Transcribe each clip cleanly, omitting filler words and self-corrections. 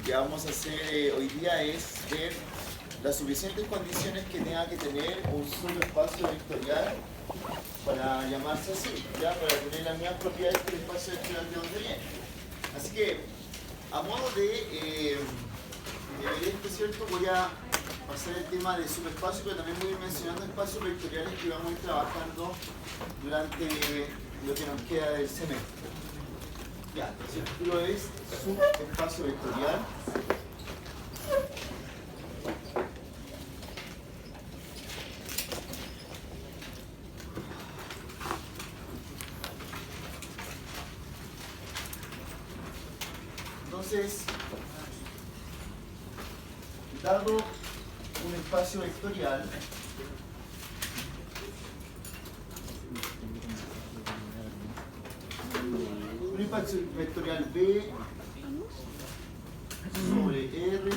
que vamos a hacer hoy día es ver las suficientes condiciones que tenga que tener un subespacio vectorial para llamarse así, ¿ya? Para tener las mismas propiedades que el espacio vectorial de donde viene. Así que, a modo de ver esto, ¿cierto? Voy a pasar el tema de subespacio, pero también voy a ir mencionando espacios vectoriales que vamos a ir trabajando durante lo que nos queda del semestre. Ya, entonces el título es subespacio vectorial. Entonces, dado un espacio vectorial, un espacio vectorial B sobre R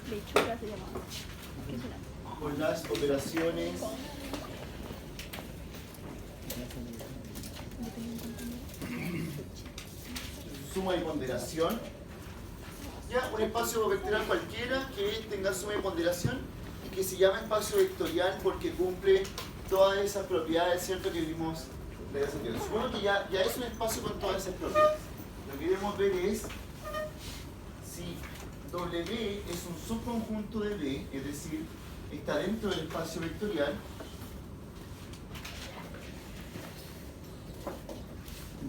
Lechuga se llamaba. ¿Qué será? con las operaciones suma y ponderación. Ya, un espacio vectorial cualquiera que tenga suma y ponderación y que se llama espacio vectorial porque cumple todas esas propiedades, ¿cierto? Que vimos de ese tiempo. Supongo que ya es un espacio con todas esas propiedades. Lo que queremos ver es si W es un subconjunto de B, es decir, está dentro del espacio vectorial.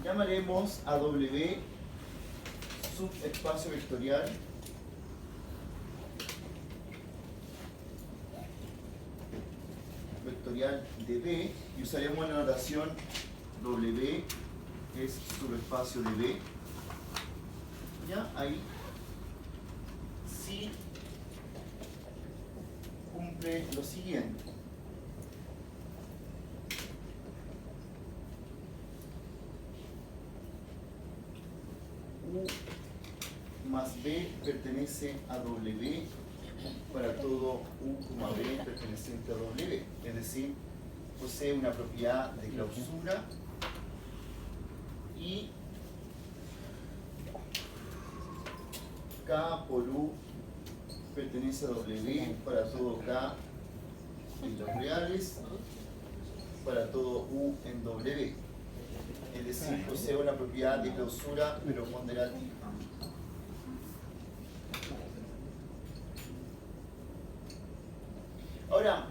Llamaremos a W subespacio vectorial de B y usaremos la notación W es subespacio de B. Ya, ahí sí cumple lo siguiente. U más B pertenece a W para todo U, B perteneciente a W. Es decir, posee una propiedad de clausura y K por U pertenece a W para todo K en los reales, para todo U en W. Es decir, posee una propiedad de clausura pero ponderativa. Ahora,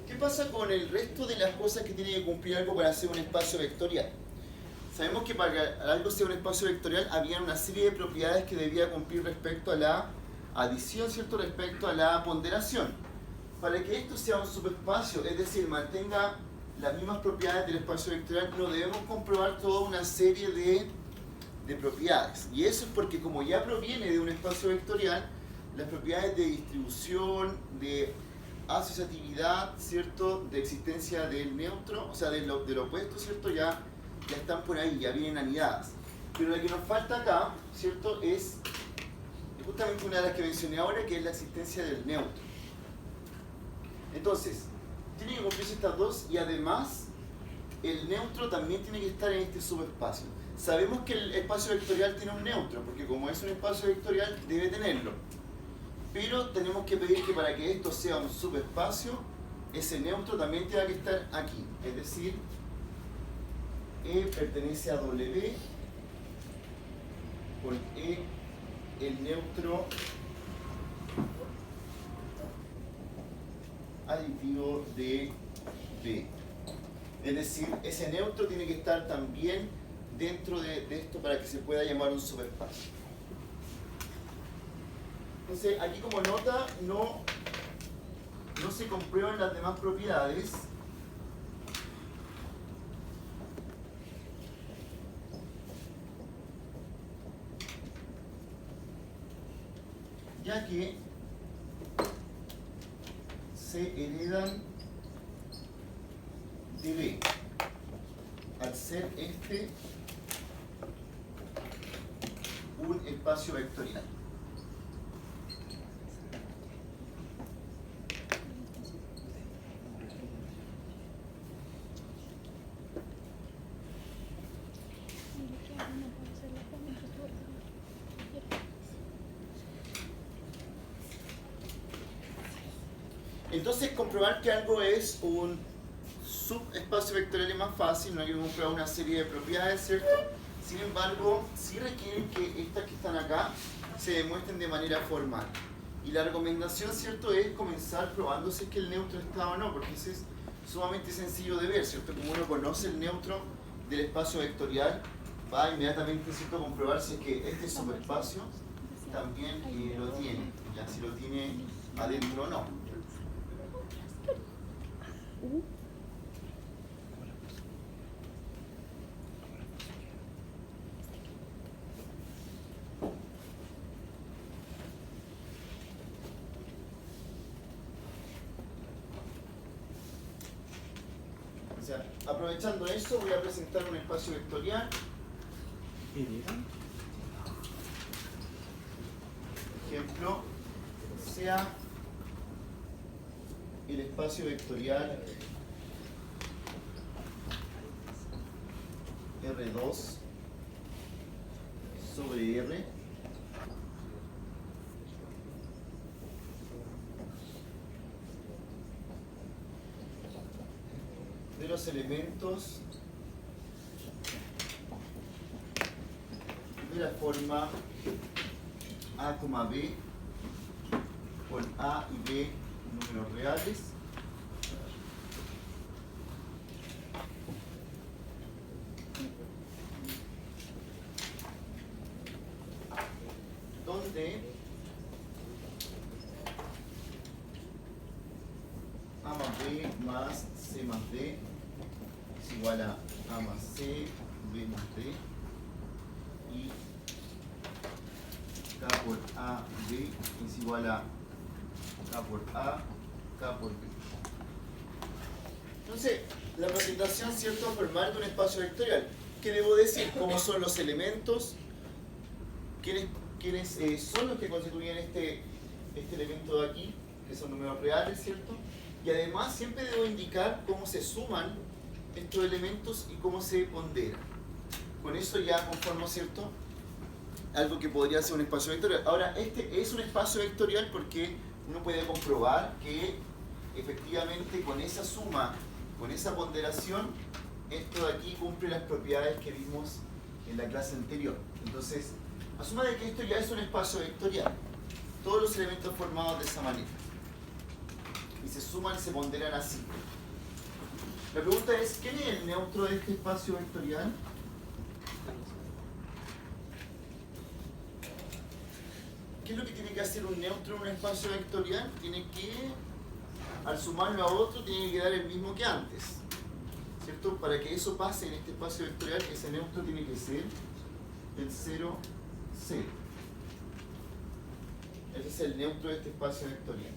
¿qué pasa con el resto de las cosas que tiene que cumplir algo para ser un espacio vectorial? Sabemos que para que algo sea un espacio vectorial había una serie de propiedades que debía cumplir respecto a la adición, ¿cierto? Respecto a la ponderación. Para que esto sea un subespacio, es decir, mantenga las mismas propiedades del espacio vectorial, no debemos comprobar toda una serie de propiedades. Y eso es porque como ya proviene de un espacio vectorial, las propiedades de distribución, de asociatividad, ¿cierto? De existencia del neutro, o sea, del opuesto, ¿cierto? Ya están por ahí, ya vienen anidadas. Pero lo que nos falta acá, ¿cierto? Es justamente una de las que mencioné ahora, que es la existencia del neutro. Entonces, tiene que cumplirse estas dos y además el neutro también tiene que estar en este subespacio. Sabemos que el espacio vectorial tiene un neutro, porque como es un espacio vectorial debe tenerlo. Pero tenemos que pedir que para que esto sea un subespacio, ese neutro también tenga que estar aquí. Es decir, E pertenece a W, con E el neutro aditivo de B. Es decir, ese neutro tiene que estar también dentro de esto para que se pueda llamar un subespacio. Entonces, aquí como nota no se comprueban las demás propiedades. Ya que se heredan de B al ser este un espacio vectorial. Entonces comprobar que algo es un subespacio vectorial es más fácil, no hay que comprobar una serie de propiedades, ¿cierto? Sin embargo, sí requieren que estas que están acá se demuestren de manera formal. Y la recomendación, ¿cierto?, es comenzar probando si es que el neutro está o no, porque eso es sumamente sencillo de ver, ¿cierto? Como uno conoce el neutro del espacio vectorial, va inmediatamente, ¿cierto?, a comprobar si es que este subespacio también lo tiene, ya si lo tiene adentro o no. O sea, aprovechando eso, voy a presentar un espacio vectorial. Ejemplo, sea el espacio vectorial R2 sobre R de los elementos de la forma A, B con A y B números reales donde A más B más C más D es igual a A más C, B más D y K por A, B es igual a K por A, K por B. Entonces, la presentación, ¿cierto?, formal de un espacio vectorial. ¿Qué debo decir? ¿Cómo son los elementos? ¿Quiénes son los que constituyen este elemento de aquí? Que son números reales, ¿cierto? Y además siempre debo indicar cómo se suman estos elementos y cómo se ponderan. Con eso ya conformo, ¿cierto?, algo que podría ser un espacio vectorial. Ahora, este es un espacio vectorial porque uno puede comprobar que efectivamente con esa suma, con esa ponderación, esto de aquí cumple las propiedades que vimos en la clase anterior. Entonces, asuma de que esto ya es un espacio vectorial. Todos los elementos formados de esa manera. Y se suman y se ponderan así. La pregunta es, ¿quién es el neutro de este espacio vectorial? ¿Qué es lo que tiene que hacer un neutro en un espacio vectorial? Tiene que, al sumarlo a otro, tiene que quedar el mismo que antes. ¿Cierto? Para que eso pase en este espacio vectorial, ese neutro tiene que ser el 0, 0. Ese es el neutro de este espacio vectorial.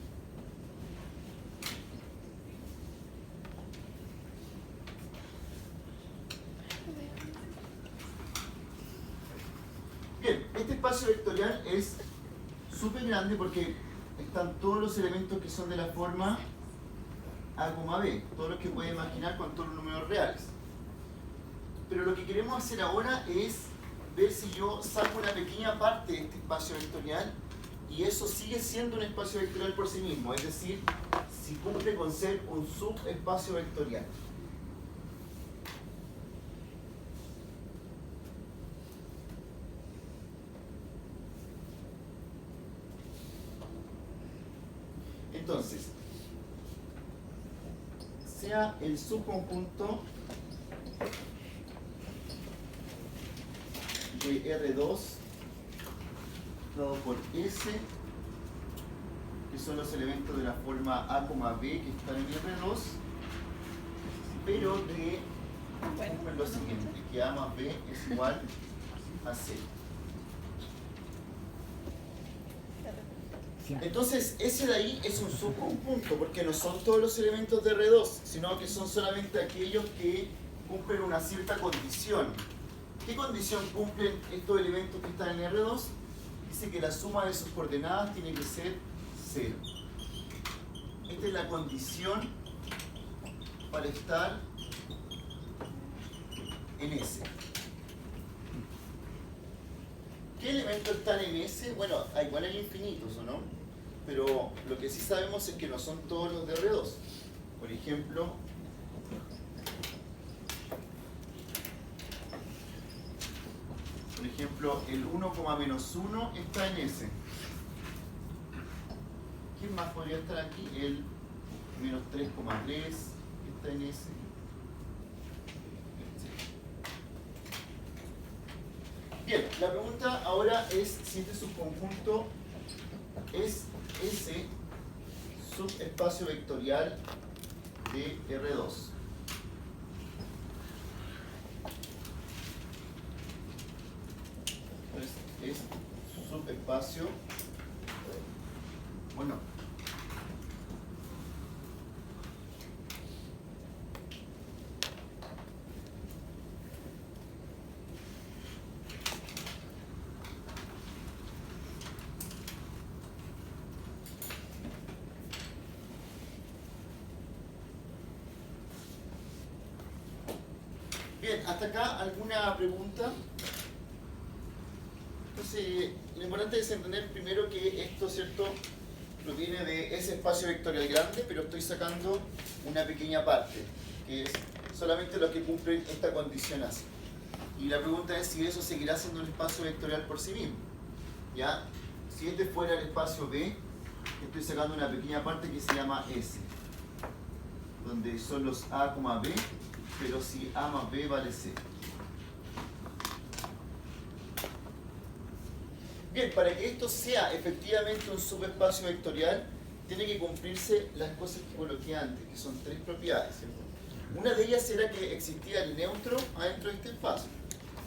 Bien, este espacio vectorial es súper grande porque están todos los elementos que son de la forma A, B, todos los que pueden imaginar con todos los números reales. Pero lo que queremos hacer ahora es ver si yo saco una pequeña parte de este espacio vectorial y eso sigue siendo un espacio vectorial por sí mismo, es decir, si cumple con ser un subespacio vectorial. Entonces, sea el subconjunto de R2 dado por S, que son los elementos de la forma A, B que están en R2, pero que cumplen lo siguiente, que A más B es igual a C. Entonces, ese de ahí es un subconjunto, porque no son todos los elementos de R2, sino que son solamente aquellos que cumplen una cierta condición. ¿Qué condición cumplen estos elementos que están en R2? Dice que la suma de sus coordenadas tiene que ser 0. Esta es la condición para estar en S. ¿Qué elementos están en S? Bueno, igual hay infinitos, ¿o no? pero lo que sí sabemos es que no son todos los de R2. Por ejemplo, el 1,-1 está en S. ¿Quién más podría estar aquí? El -3,3 está en S. Bien, la pregunta ahora es si este subconjunto es ese subespacio vectorial de R2. Entonces, es subespacio o no. Bien, hasta acá, ¿alguna pregunta? Entonces, lo importante es entender primero que esto, ¿cierto?, proviene de ese espacio vectorial grande, pero estoy sacando una pequeña parte, que es solamente los que cumplen esta condición así. Y la pregunta es si eso seguirá siendo un espacio vectorial por sí mismo. ¿Ya? Si este fuera el espacio B, estoy sacando una pequeña parte que se llama S, donde son los A, B, pero si A más B vale C. Bien, para que esto sea efectivamente un subespacio vectorial, tiene que cumplirse las cosas que coloqué antes, que son tres propiedades, ¿cierto? Una de ellas era que existía el neutro adentro de este espacio.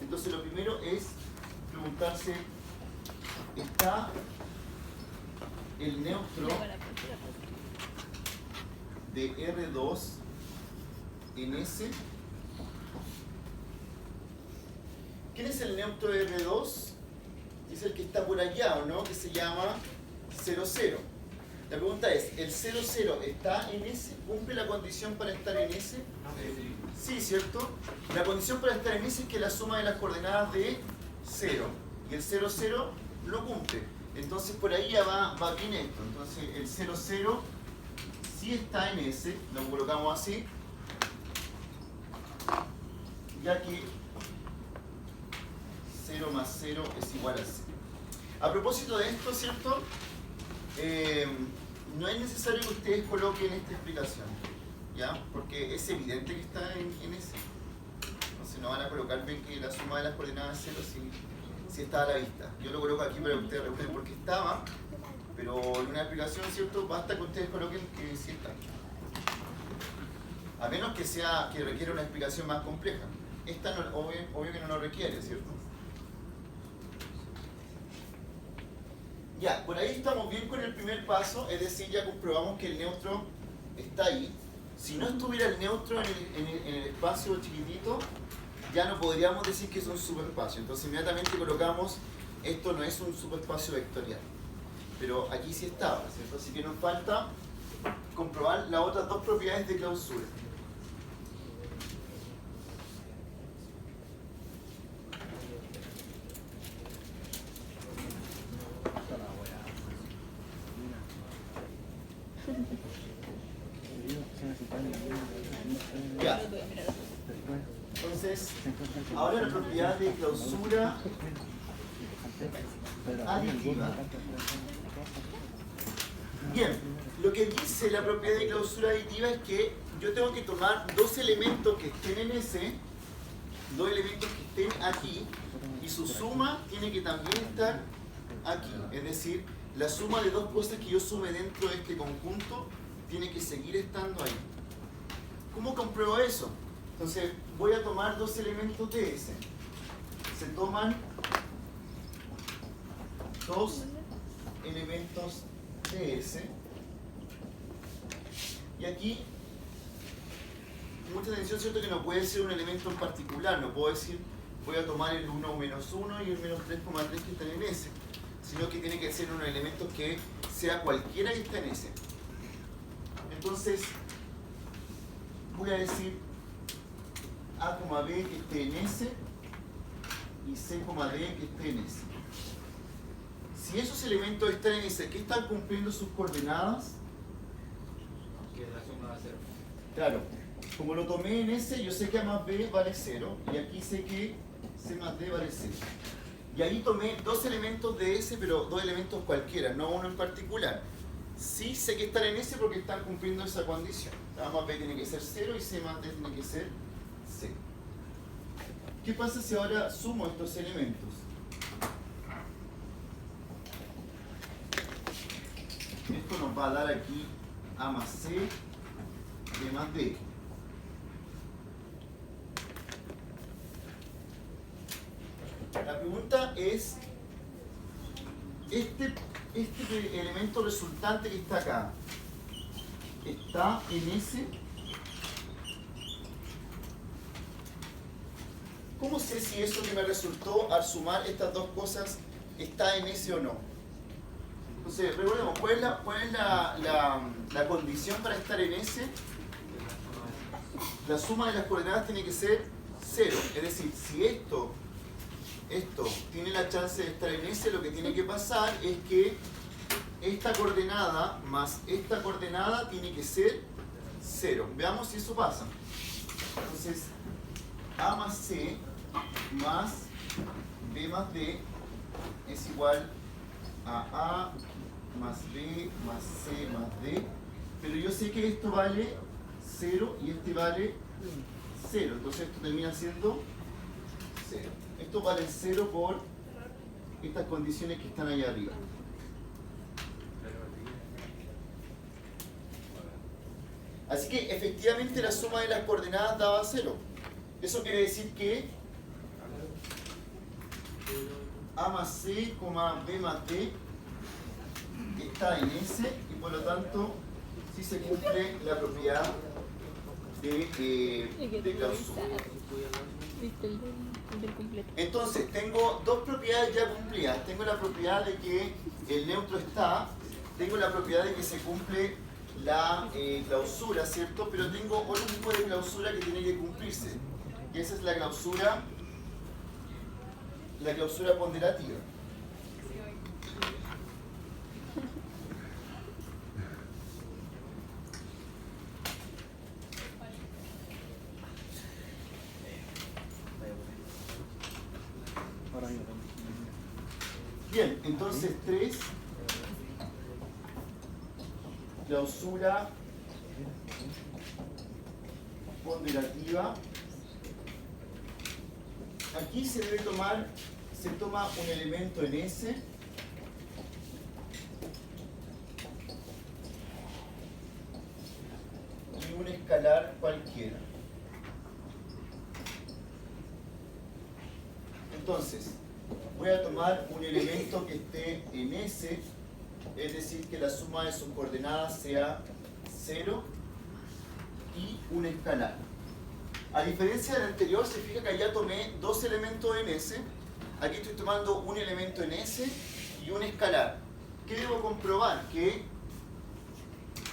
Entonces lo primero es preguntarse, ¿está el neutro de R2 en S? ¿Quién es el neutro de R2? Es el que está por allá, ¿o no? Que se llama 0, 0. La pregunta es, ¿el 0, 0 está en S? ¿Cumple la condición para estar en S? Sí, ¿cierto? La condición para estar en S es que la suma de las coordenadas de 0. Y el 0, 0 lo cumple. Entonces por ahí ya va bien esto. Entonces el 0, 0 sí está en S, lo colocamos así, ya que 0 más 0 es igual a 0. A propósito de esto, ¿cierto? No es necesario que ustedes coloquen esta explicación, ¿ya? Porque es evidente que está en S. Entonces no van a colocar bien que la suma de las coordenadas es 0 si está a la vista. Yo lo coloco aquí para que ustedes recuerden por qué estaba, pero en una explicación, ¿cierto? Basta que ustedes coloquen que sí está. A menos que requiera una explicación más compleja. Esta no, obvio que no lo requiere, ¿cierto? Ya, por ahí estamos bien con el primer paso, es decir, ya comprobamos que el neutro está ahí. Si no estuviera el neutro en el espacio chiquitito, ya no podríamos decir que es un subespacio. Entonces inmediatamente colocamos, esto no es un subespacio vectorial. Pero aquí sí estaba, ¿cierto? Así que nos falta comprobar las otras dos propiedades de clausura. Ya. Entonces, ahora la propiedad de clausura aditiva. Bien, lo que dice la propiedad de clausura aditiva es que yo tengo que tomar dos elementos que estén en S, dos elementos que estén aquí, y su suma tiene que también estar aquí. Es decir, la suma de dos cosas que yo sume dentro de este conjunto tiene que seguir estando ahí. ¿Cómo compruebo eso? Entonces, voy a tomar dos elementos de S. Se toman dos elementos de S. Y aquí, mucha atención, ¿cierto? Que no puede ser un elemento en particular. No puedo decir, voy a tomar el 1 menos 1 y el menos 3,3 que están en S. Sino que tiene que ser un elemento que sea cualquiera que está en S. Entonces, voy a decir A, B que esté en S y C, D que esté en S. Si Si esos elementos están en S, ¿qué están cumpliendo sus coordenadas? Que la suma va a ser. Claro, como lo tomé en S, yo sé que A más B vale 0, y aquí sé que C más D vale 0. Y ahí tomé dos elementos de S, pero dos elementos cualquiera, no uno en particular. Sí sé que están en S porque están cumpliendo esa condición. A más B tiene que ser 0 y C más D tiene que ser 0. ¿Qué pasa si ahora sumo estos elementos? Esto nos va a dar aquí A más C, B más D. La pregunta es, este elemento resultante que está acá, ¿está en S? ¿Cómo sé si eso que me resultó al sumar estas dos cosas está en S o no? Entonces, recordemos, ¿cuál es la condición para estar en S? La suma de las coordenadas tiene que ser 0. Es decir, si esto tiene la chance de estar en S, lo que tiene que pasar es que esta coordenada más esta coordenada tiene que ser 0. Veamos si eso pasa. Entonces, A más C más B más D es igual a A más B más C más D, pero yo sé que esto vale 0 y este vale 0, entonces esto termina siendo 0. Esto vale 0 por estas condiciones que están allá arriba. Así que efectivamente la suma de las coordenadas daba 0. Eso quiere decir que A más C, B más D está en S y por lo tanto sí se cumple la propiedad de clausura. ¿Viste el del completo? Entonces, tengo dos propiedades ya cumplidas. Tengo la propiedad de que el neutro está, tengo la propiedad de que se cumple la clausura, ¿cierto? Pero tengo otro tipo de clausura que tiene que cumplirse. Y esa es la clausura ponderativa. Bien, entonces 3, clausura ponderativa. Aquí se toma un elemento en S y un escalar cualquiera. Entonces, voy a tomar un elemento que esté en S, es decir, que la suma de sus coordenadas sea 0 y un escalar. A diferencia del anterior, se fija que allá tomé dos elementos en S, aquí estoy tomando un elemento en S y un escalar. ¿Qué debo comprobar? Que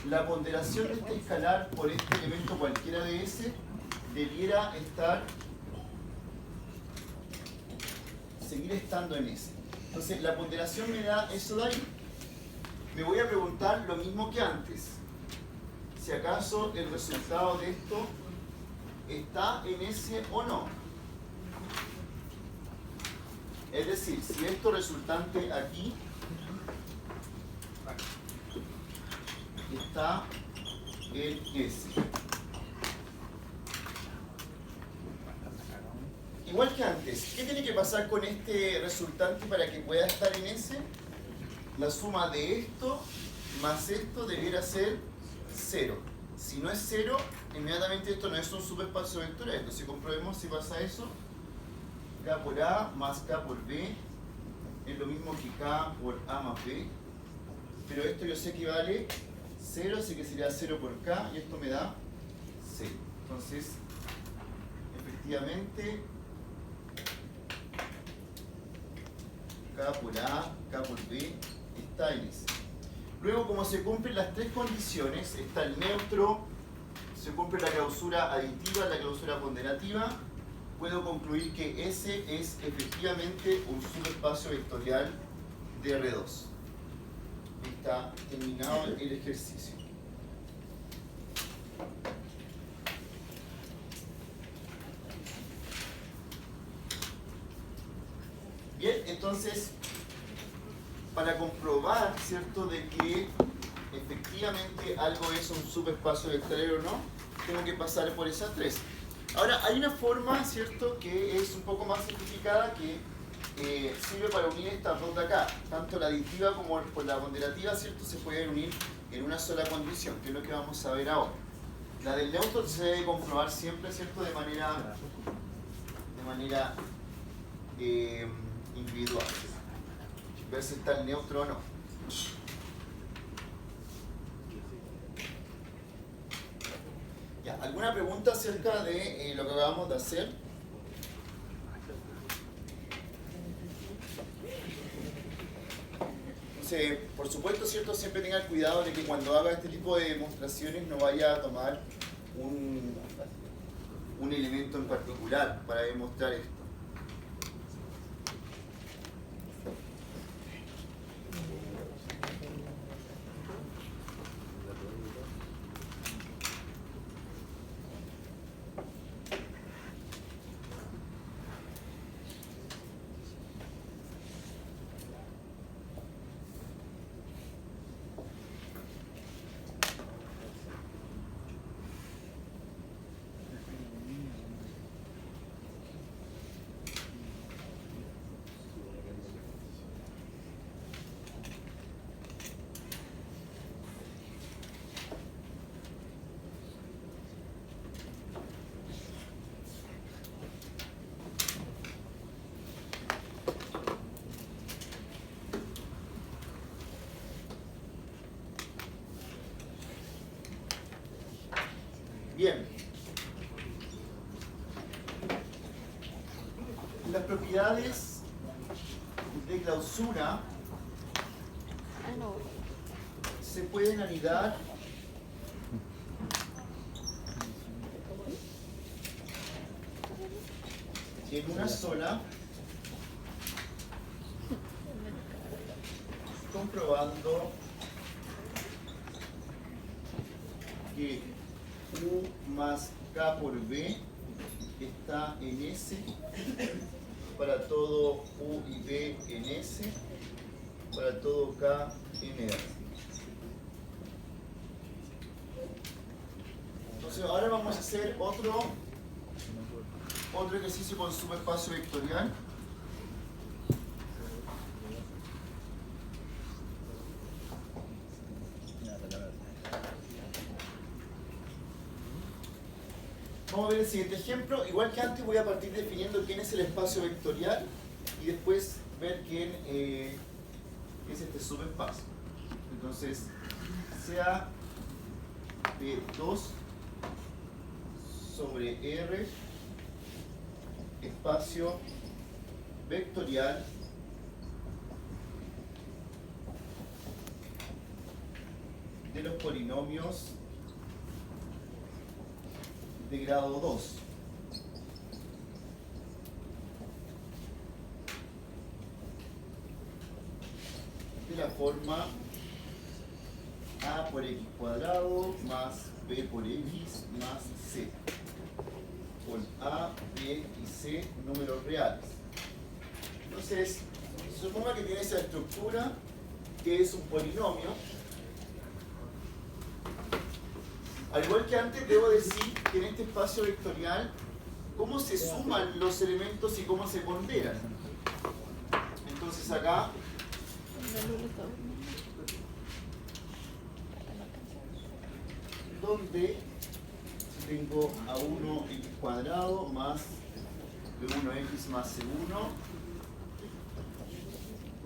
la ponderación de este escalar por este elemento cualquiera de S debiera seguir estando en S. Entonces la ponderación me da eso de ahí. Me voy a preguntar lo mismo que antes. Si acaso el resultado de esto está en S o no. Es decir, si esto resultante aquí está en S. Igual que antes, ¿qué tiene que pasar con este resultante para que pueda estar en S? La suma de esto más esto debiera ser 0. Si no es 0, inmediatamente esto no es un subespacio vectorial. Entonces comprobemos si pasa eso. K por A más K por B es lo mismo que K por A más B. Pero esto yo sé que vale 0, así que sería 0 por K y esto me da 0. Entonces, efectivamente, K por A, K por B está en S. Luego, como se cumplen las tres condiciones, está el neutro, se cumple la clausura aditiva, la clausura ponderativa, puedo concluir que S es efectivamente un subespacio vectorial de R2. Está terminado el ejercicio. Bien, entonces, para comprobar, ¿cierto?, de que efectivamente algo es un subespacio vectorial o no, tengo que pasar por esas tres. Ahora, hay una forma, ¿cierto?, que es un poco más simplificada que sirve para unir estas dos de acá. Tanto la aditiva como la ponderativa, ¿cierto?, se pueden unir en una sola condición, que es lo que vamos a ver ahora. La del neutro se debe comprobar siempre, ¿cierto?, de manera individual. Ver si está el neutro o no. Ya, ¿alguna pregunta acerca de lo que acabamos de hacer? Entonces, por supuesto, ¿cierto?, siempre tengan cuidado de que cuando haga este tipo de demostraciones no vaya a tomar un elemento en particular para demostrar esto. Bien. Las propiedades de clausura se pueden anidar en una sola, comprobando que U más K por B está en S para todo U y B en S, para todo K en R. Entonces ahora vamos a hacer otro ejercicio con subespacio vectorial. Vamos a ver el siguiente ejemplo. Igual que antes voy a partir definiendo quién es el espacio vectorial y después ver quién es este subespacio. Entonces, sea P2 sobre R espacio vectorial de los polinomios de grado 2. De la forma A por X cuadrado más B por X más C. Con A, B y C números reales. Entonces, suponga que tiene esa estructura que es un polinomio. Al igual que antes, debo decir que en este espacio vectorial, cómo se suman los elementos y cómo se ponderan. Entonces acá, donde tengo A1 X cuadrado más B1X más C1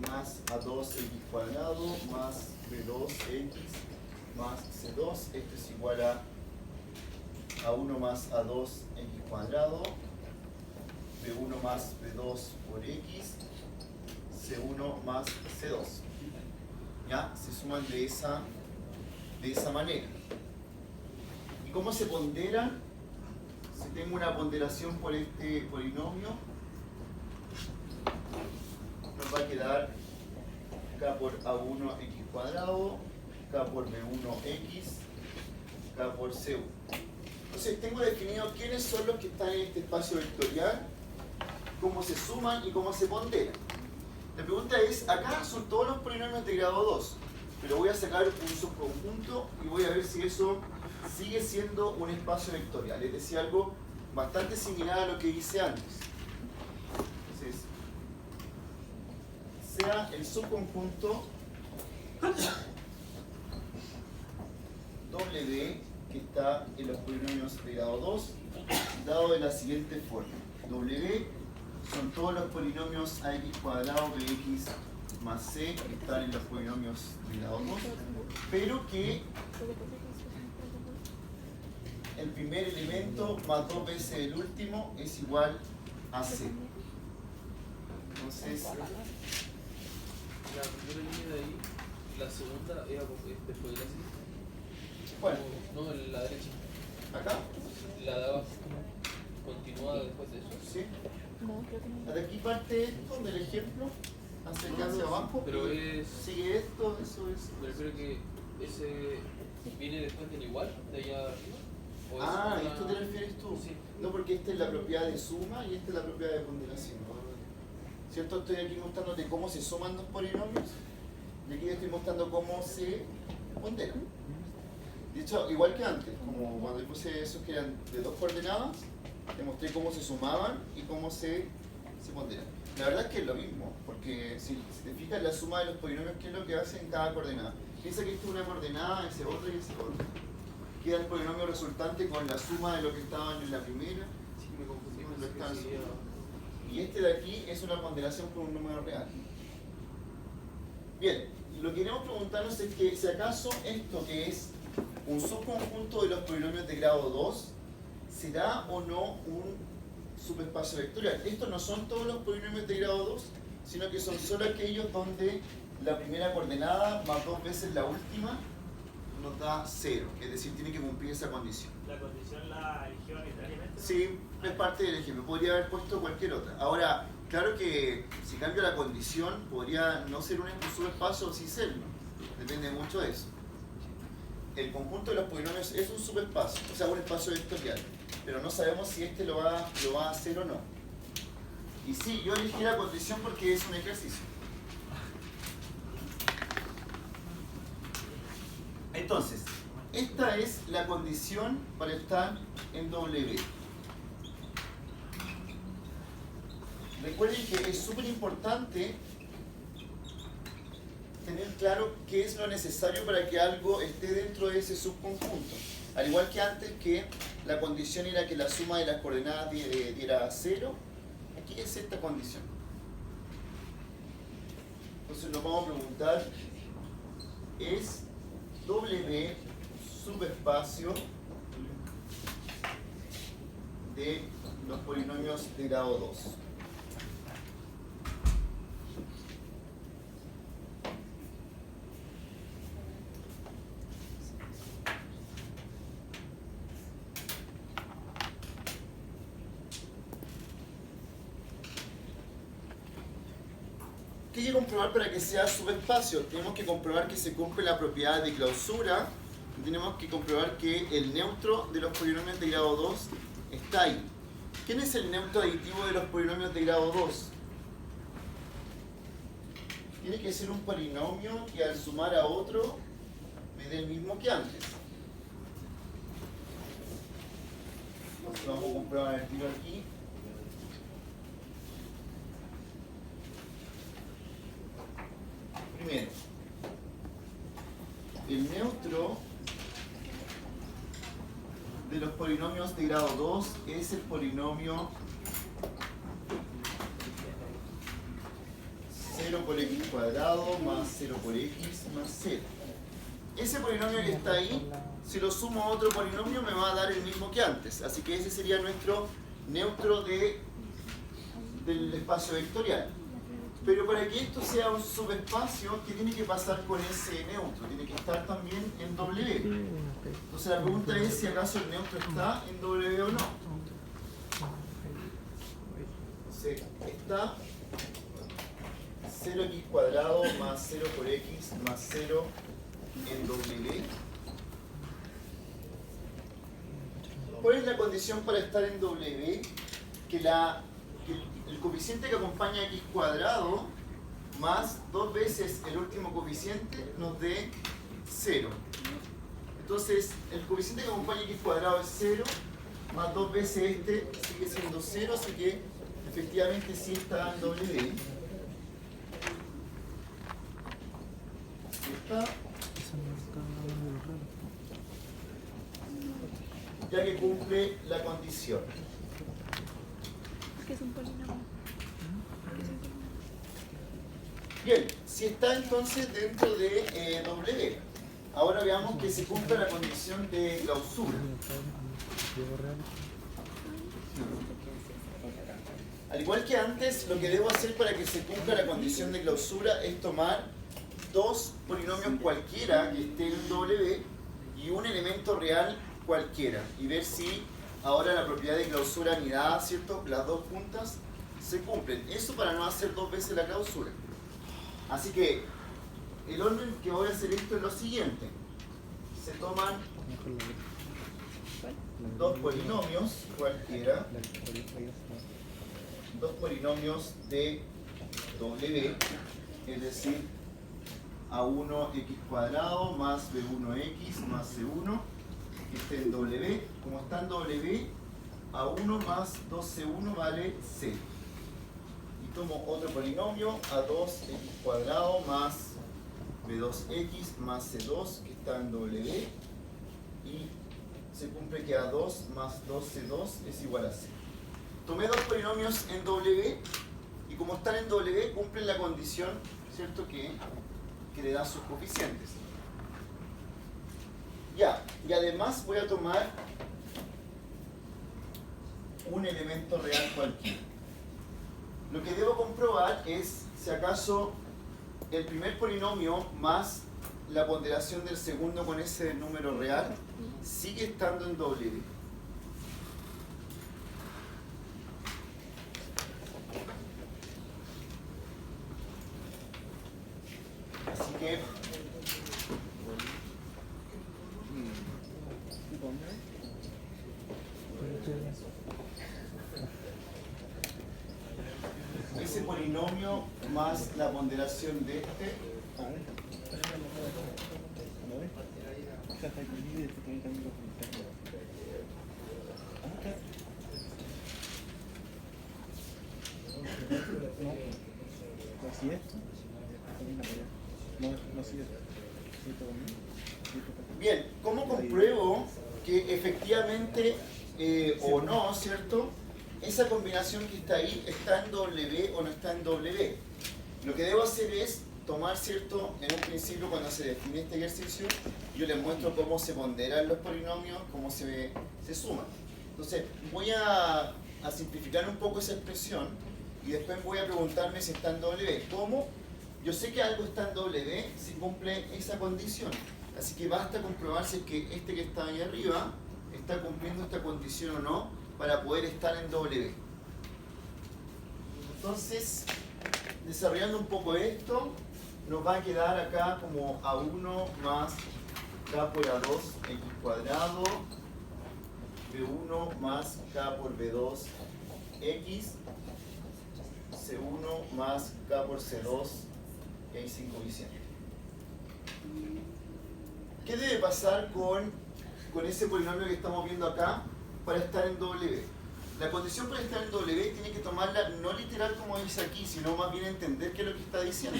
más A2 X cuadrado más B2X más C2, esto es igual a A1 más A2 X cuadrado, B1 más B2 por X, C1 más C2. ¿Ya? Se suman de esa manera. ¿Y cómo se ponderan? Si tengo una ponderación por este polinomio, nos va a quedar K por A1x cuadrado, K por B1x, K por C1. Entonces tengo definido quiénes son los que están en este espacio vectorial, cómo se suman y cómo se ponderan. La pregunta es, acá son todos los polinomios de grado 2, pero voy a sacar un subconjunto y voy a ver si eso sigue siendo un espacio vectorial, es decir, algo bastante similar a lo que hice antes. Entonces, sea el subconjunto W que está en los polinomios de grado 2, dado de la siguiente forma. W son todos los polinomios ax cuadrado bx más c que están en los polinomios de grado 2, pero que el primer elemento más 2 veces el último es igual a c. Entonces, La primera línea de ahí, la segunda era después de la siguiente. ¿cuál? No, la derecha. ¿Acá? La de abajo. Continuada después de eso. ¿Sí? No, creo que no. De aquí parte esto del ejemplo, hacia abajo. Pero y es. sigue esto, eso es. Me refiero que ese viene después del igual, de allá arriba. ¿O es Ah, una- ¿esto te refieres tú? Sí. No, porque esta es la propiedad de suma y esta es la propiedad de ponderación. ¿Cierto? Estoy aquí mostrándote cómo se suman dos polinomios y aquí estoy mostrando cómo se ponderan. De hecho, igual que antes, como cuando puse esos que eran de dos coordenadas, te mostré cómo se sumaban y cómo se ponderan. La verdad es que es lo mismo, porque si te fijas la suma de los polinomios, ¿qué es lo que hace en cada coordenada? Piensa que esta es una coordenada, ese otro y ese otro. Queda el polinomio resultante con la suma de lo que estaban en la primera. Sí, me confundí. Lo Pensé que están seguía- Y este de aquí es una ponderación con un número real. Bien, lo que queremos preguntarnos es que si acaso esto que es un subconjunto de los polinomios de grado 2 será o no un subespacio vectorial. Estos no son todos los polinomios de grado 2, sino que son solo aquellos donde la primera coordenada más 2 veces la última nos da 0, es decir, tiene que cumplir esa condición. ¿La condición la eligió arbitrariamente? Sí, es parte del ejemplo. Podría haber puesto cualquier otra. Ahora, claro que si cambio la condición, podría no ser un subespacio o sí serlo. Depende mucho de eso. El conjunto de los polinomios es un subespacio, o sea, un espacio vectorial. Pero no sabemos si este lo va a hacer o no. Y sí, yo elegí la condición porque es un ejercicio. Entonces, esta es la condición para estar en W. Recuerden que es súper importante tener claro qué es lo necesario para que algo esté dentro de ese subconjunto. Al igual que antes, que la condición era que la suma de las coordenadas diera 0, aquí es esta condición. Entonces nos vamos a preguntar, ¿es W subespacio de los polinomios de grado 2? ¿Qué hay que comprobar para que sea subespacio? Tenemos que comprobar que se cumple la propiedad de clausura y tenemos que comprobar que el neutro de los polinomios de grado 2 está ahí. ¿Quién es el neutro aditivo de los polinomios de grado 2? Tiene que ser un polinomio que al sumar a otro me dé el mismo que antes. Entonces vamos a comprobar el tiro aquí. Primero, el neutro de los polinomios de grado 2 es el polinomio 0 por x cuadrado más 0 por x más 0. Ese polinomio que está ahí, si lo sumo a otro polinomio me va a dar el mismo que antes. Así que ese sería nuestro neutro del espacio vectorial. Pero para que esto sea un subespacio, ¿qué tiene que pasar con ese neutro? Tiene que estar también en W. Entonces la pregunta es si acaso el neutro está en W o no. Entonces, está 0x cuadrado más 0 por x más 0 en W. ¿Cuál es la condición para estar en W? Que el coeficiente que acompaña a x cuadrado más 2 veces el último coeficiente nos dé 0. Entonces, el coeficiente que acompaña a x cuadrado es 0, más 2 veces este sigue siendo 0, así que efectivamente sí está en W. Aquí está. Ya que cumple la condición. Que es un polinomio. Bien, si está entonces dentro de W. Ahora veamos que se cumpla la condición de clausura. Al igual que antes, lo que debo hacer para que se cumpla la condición de clausura es tomar dos polinomios cualquiera que estén en W y un elemento real cualquiera y ver si ahora la propiedad de clausura anidada, ¿cierto? Las dos puntas se cumplen. Eso para no hacer dos veces la clausura. Así que el orden que voy a hacer esto es lo siguiente. Se toman dos polinomios cualquiera, dos polinomios de W, es decir, A1x cuadrado más B1x más C1, que esté en W. Como está en W, A1 más 2C1 vale C. Y tomo otro polinomio, A2x cuadrado más B2x más C2, que está en W. Y se cumple que A2 más 2C2 es igual a C. Tomé dos polinomios en W y como están en W cumplen la condición, ¿cierto? Que le da sus coeficientes. Ya, y además voy a tomar un elemento real cualquiera. Lo que debo comprobar es si acaso el primer polinomio más la ponderación del segundo con ese número real sigue estando en W. Así que ese polinomio más la ponderación de este Bien, ¿cómo compruebo que efectivamente o no, ¿cierto? Esa combinación que está ahí está en W o no está en W. Lo que debo hacer es tomar, ¿cierto? En un principio, cuando se define este ejercicio, yo les muestro cómo se ponderan los polinomios, cómo se suman. Entonces, voy a simplificar un poco esa expresión y después voy a preguntarme si está en W. ¿Cómo? Yo sé que algo está en W si cumple esa condición. Así que basta comprobar si es que este que está ahí arriba está cumpliendo esta condición o no para poder estar en W. Entonces, desarrollando un poco esto, nos va a quedar acá como A1 más K por A2 x cuadrado, B1 más K por B2 x, C1 más K por C2, y hay 5 coeficientes. ¿Qué debe pasar con ese polinomio que estamos viendo acá para estar en W? La condición para estar en W tiene que tomarla no literal como dice aquí, sino más bien entender qué es lo que está diciendo.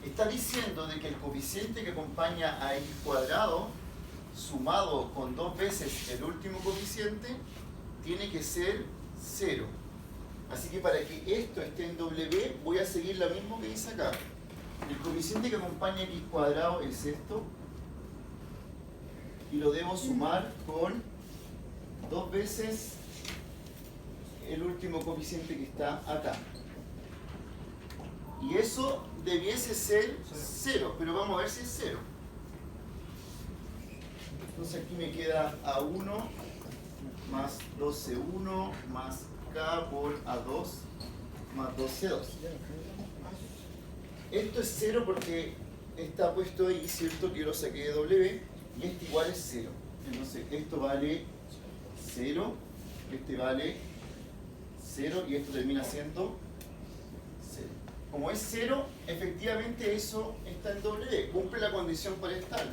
Está diciendo de que el coeficiente que acompaña a x cuadrado sumado con 2 veces el último coeficiente tiene que ser 0. Así que para que esto esté en W voy a seguir lo mismo que dice acá. El coeficiente que acompaña a x cuadrado es esto y lo debo sumar con 2 veces el último coeficiente que está acá. Y eso debiese ser 0, pero vamos a ver si es 0. Entonces aquí me queda A1 más 2C1 más K por A2 más 2C2. Esto es 0 porque está puesto ahí, ¿cierto? Que yo lo saqué de W y este igual es 0. Entonces esto vale 0, este vale 0 y esto termina siendo 0. Como es 0, efectivamente eso está en W, cumple la condición para estarlo.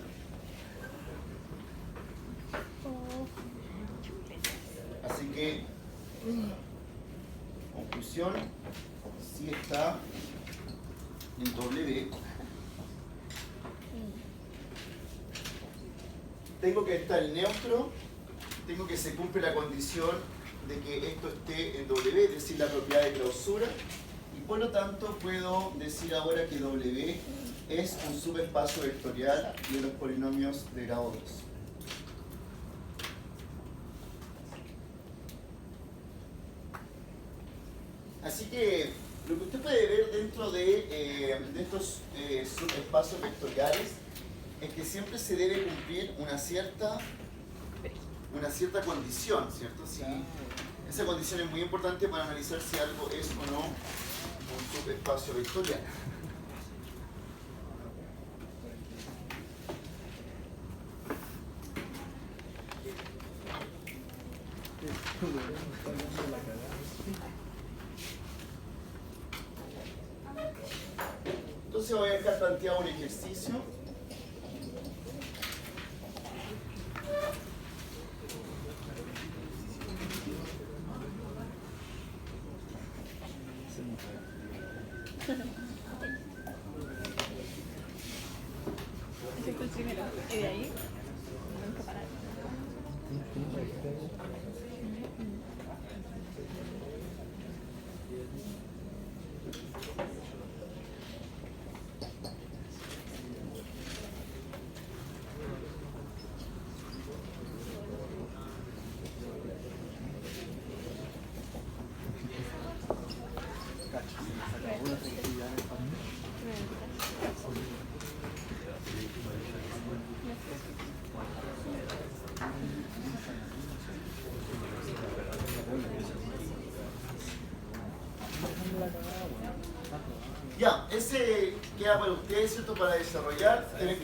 Así que, conclusión, sí está en W. Tengo que estar neutro, tengo que se cumple la condición de que esto esté en W, es decir, la propiedad de clausura, y por lo tanto puedo decir ahora que W es un subespacio vectorial de los polinomios de grado 2. Así que lo que usted puede ver dentro de estos subespacios vectoriales es que siempre se debe cumplir una cierta condición, ¿cierto? Sí. Esa condición es muy importante para analizar si algo es o no un subespacio vectorial. Entonces voy a dejar planteado un ejercicio. Ese fue el primero. Y de ahí, nunca parar. Ya, ese queda para ustedes, ¿cierto? Para desarrollar. Tienen que